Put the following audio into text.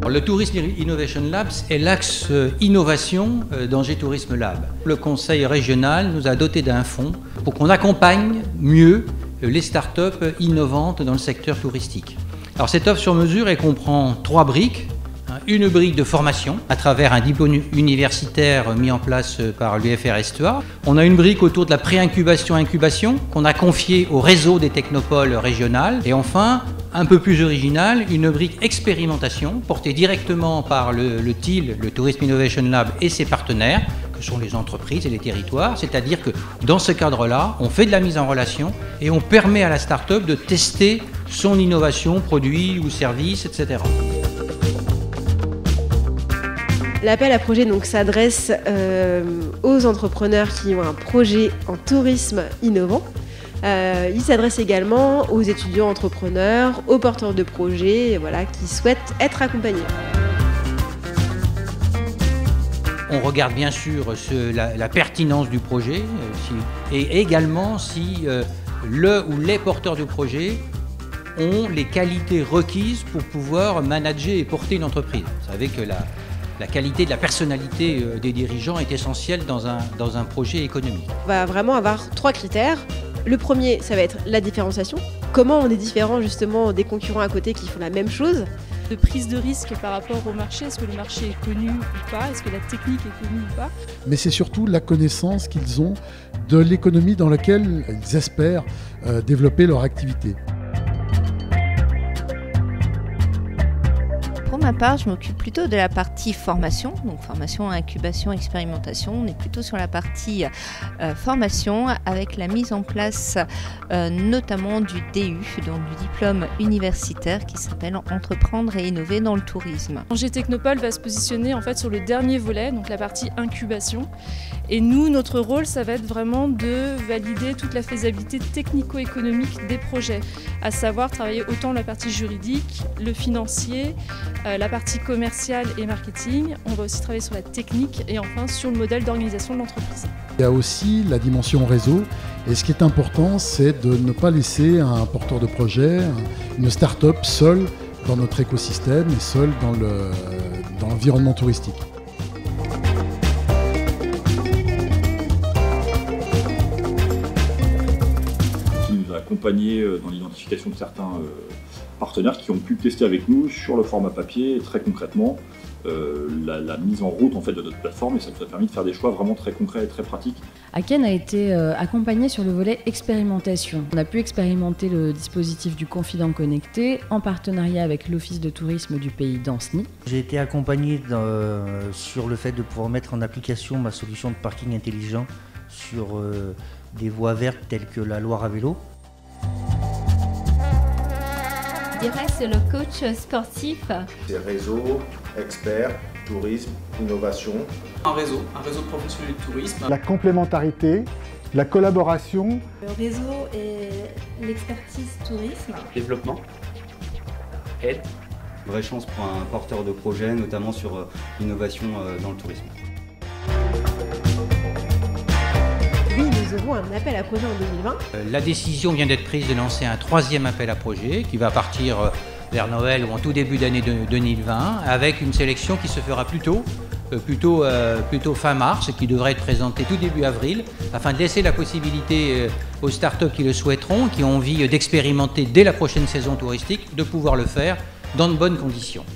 Le Tourism Innovation Lab est l'axe innovation d'Angers Tourisme Lab. Le conseil régional nous a doté d'un fonds pour qu'on accompagne mieux les startups innovantes dans le secteur touristique. Alors cette offre sur mesure, elle comprend 3 briques. Une brique de formation à travers un diplôme universitaire mis en place par l'UFR-STEA. On a une brique autour de la pré-incubation qu'on a confiée au réseau des technopoles régionales. Et enfin, un peu plus original, une brique expérimentation portée directement par le TIL, le Tourism Innovation Lab et ses partenaires, que sont les entreprises et les territoires. C'est-à-dire que dans ce cadre-là, on fait de la mise en relation et on permet à la start-up de tester son innovation, produit ou service, etc. L'appel à projet s'adresse aux entrepreneurs qui ont un projet en tourisme innovant. Il s'adresse également aux étudiants entrepreneurs, aux porteurs de projets qui souhaitent être accompagnés. On regarde bien sûr la pertinence du projet et également si le ou les porteurs de projet ont les qualités requises pour pouvoir manager et porter une entreprise. Vous savez que la qualité de la personnalité des dirigeants est essentielle dans un projet économique. On va vraiment avoir 3 critères. Le premier, ça va être la différenciation. Comment on est différent justement des concurrents à côté qui font la même chose. De prise de risque par rapport au marché, est-ce que le marché est connu ou pas, est-ce que la technique est connue ou pas. Mais c'est surtout la connaissance qu'ils ont de l'économie dans laquelle ils espèrent développer leur activité. Pour ma part, je m'occupe plutôt de la partie formation, donc formation, incubation, expérimentation. On est plutôt sur la partie formation avec la mise en place notamment du DU, donc du diplôme universitaire qui s'appelle Entreprendre et innover dans le tourisme. Angers Technopole va se positionner en fait sur le dernier volet, donc la partie incubation. Et nous, notre rôle, ça va être vraiment de valider toute la faisabilité technico-économique des projets, à savoir travailler autant la partie juridique, le financier, la partie commerciale et marketing. On va aussi travailler sur la technique et enfin sur le modèle d'organisation de l'entreprise. Il y a aussi la dimension réseau. Et ce qui est important, c'est de ne pas laisser un porteur de projet, une start-up seul dans notre écosystème et seul dans l'environnement touristique. Qui nous a accompagnés dans l'identification de certains partenaires qui ont pu tester avec nous sur le format papier très concrètement la mise en route en fait, de notre plateforme, et ça nous a permis de faire des choix vraiment très concrets et très pratiques. Aken a été accompagné sur le volet expérimentation. On a pu expérimenter le dispositif du confident connecté en partenariat avec l'Office de tourisme du pays d'Ancenis. J'ai été accompagné sur le fait de pouvoir mettre en application ma solution de parking intelligent sur des voies vertes telles que la Loire à vélo. Je dirais que c'est le coach sportif. C'est réseau, expert, tourisme, innovation. Un réseau de professionnels du tourisme. La complémentarité, la collaboration. Le réseau et l'expertise tourisme. Développement, aide. Vraie chance pour un porteur de projet, notamment sur l'innovation dans le tourisme. Oui, nous aurons un appel à projet en 2020. La décision vient d'être prise de lancer un 3e appel à projet qui va partir vers Noël ou en tout début d'année 2020 avec une sélection qui se fera plutôt fin mars et qui devrait être présentée tout début avril afin de laisser la possibilité aux startups qui le souhaiteront, qui ont envie d'expérimenter dès la prochaine saison touristique, de pouvoir le faire dans de bonnes conditions.